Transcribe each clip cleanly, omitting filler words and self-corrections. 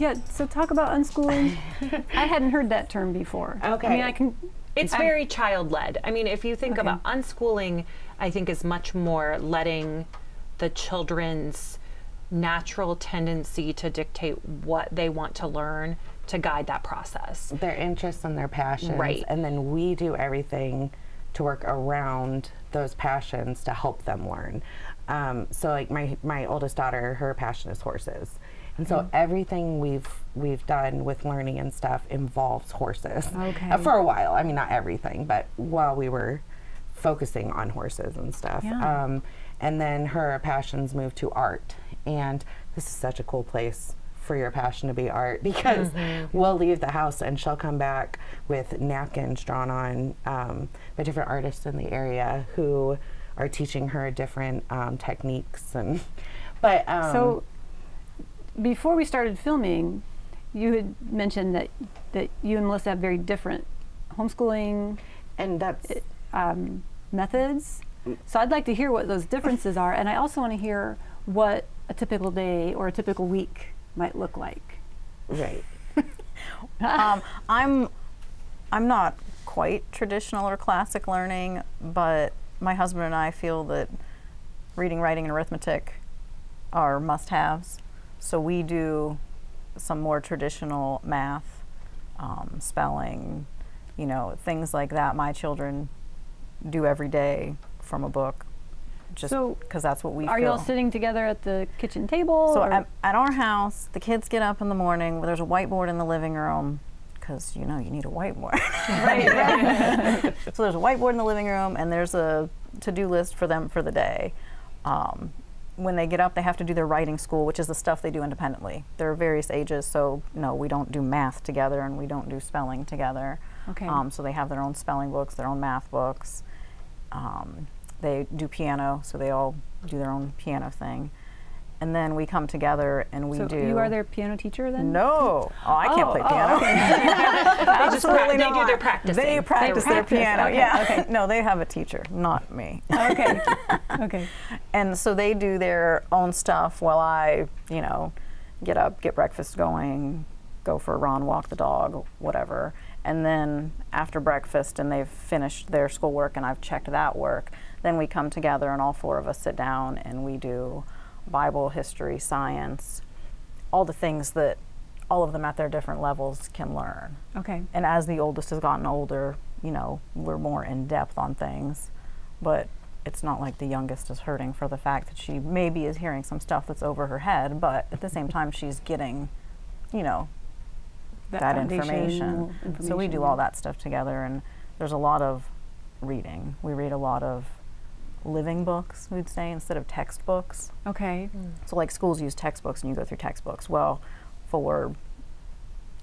Yeah, so talk about unschooling. I hadn't heard that term before. Okay. I mean, It's very child-led. I mean, if you think Okay. about unschooling, I think is much more letting the children's natural tendency to dictate what they want to learn to guide that process. Their interests and their passions. Right. And then we do everything to work around those passions to help them learn. So like my oldest daughter, her passion is horses. And so everything we've done with learning and stuff involves horses. Okay. For a while. I mean, not everything, but while we were focusing on horses and stuff. Yeah. And then her passions moved to art. And this is such a cool place for your passion to be art, because we'll leave the house and she'll come back with napkins drawn on by different artists in the area who are teaching her different techniques. And but So before we started filming, you had mentioned that you and Melissa have very different homeschooling and that's methods. So I'd like to hear what those differences are, and I also want to hear what a typical day or a typical week might look like. right. I'm not quite traditional or classic learning, but my husband and I feel that reading, writing, and arithmetic are must-haves. So we do some more traditional math, spelling, you know, things like that. My children do every day from a book, just because that's what we feel. Are you all sitting together at the kitchen table? So or? at our house, the kids get up in the morning. There's a whiteboard in the living room, because you know you need a whiteboard. Right. So there's a whiteboard in the living room, and there's a to-do list for them for the day. When they get up, they have to do their writing school, which is the stuff they do independently. There are various ages, so no, we don't do math together and we don't do spelling together. Okay. So they have their own spelling books, their own math books. They do piano, so they all do their own piano thing. And then we come together and we do. You are their piano teacher then? No. Oh, I can't play piano. Okay. Absolutely They not. do their practicing. They practice their practice, piano, okay, yeah. okay. No, they have a teacher, not me. Okay. Okay. And so they do their own stuff while I, you know, get up, get breakfast going, go for a run, walk the dog, whatever. And then after breakfast and they've finished their schoolwork and I've checked that work, then we come together and all four of us sit down and we do Bible, history, science, all the things that all of them at their different levels can learn. Okay. And as the oldest has gotten older, you know, we're more in depth on things, but it's not like the youngest is hurting for the fact that she maybe is hearing some stuff that's over her head, but at the same time she's getting, you know, that information. So we do all that stuff together, and there's a lot of reading. We read a lot of living books, we'd say, instead of textbooks. Okay. So like schools use textbooks and you go through textbooks. Well, for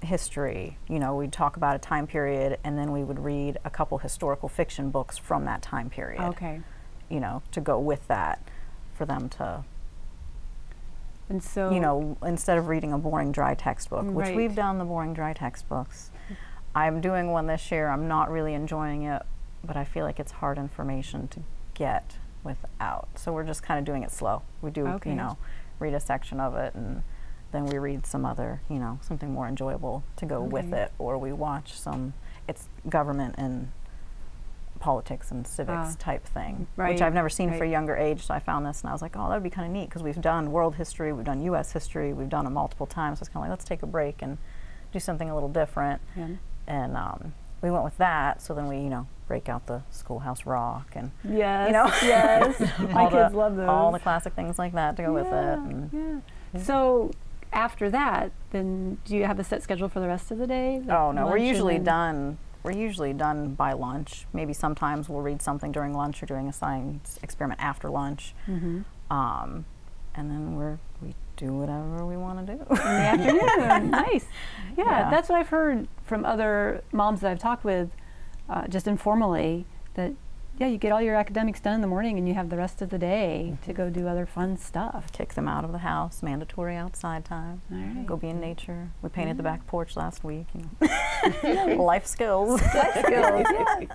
history, you know, we'd talk about a time period and then we would read a couple historical fiction books from that time period. Okay. You know, to go with that for them to, And so, you know, instead of reading a boring dry textbook, which Right. we've done the boring dry textbooks. I'm doing one this year. I'm not really enjoying it, but I feel like it's hard information to get without. So we're just kind of doing it slow. We do, Okay. you know, read a section of it and then we read some other, you know, something more enjoyable to go with Okay. it, or we watch some, it's government and politics and civics type thing, Right, which I've never seen for a right. younger age, so I found this and I was like, oh, that would be kind of neat, because we've done world history, we've done US history, we've done it multiple times, so it's kind of like, let's take a break and do something a little different. Yeah. And we went with that, so then we, you know, break out the Schoolhouse Rock and, Yes. you know, Yes. My all kids the, love those. all the classic things like that to go with it. And Yeah. So after that, then do you have a set schedule for the rest of the day? Like oh no, we're lunch and usually then- done. We're usually done by lunch. Maybe sometimes we'll read something during lunch or doing a science experiment after lunch. Mhm. And then we do whatever we want to do. In the afternoon. Nice. Yeah, Yeah. that's what I've heard from other moms that I've talked with, just informally, that yeah, you get all your academics done in the morning and you have the rest of the day to go do other fun stuff. Kick them out of the house, mandatory outside time. All right. Go be in nature. We painted the back porch last week. You know. Life skills. Life skills, yeah.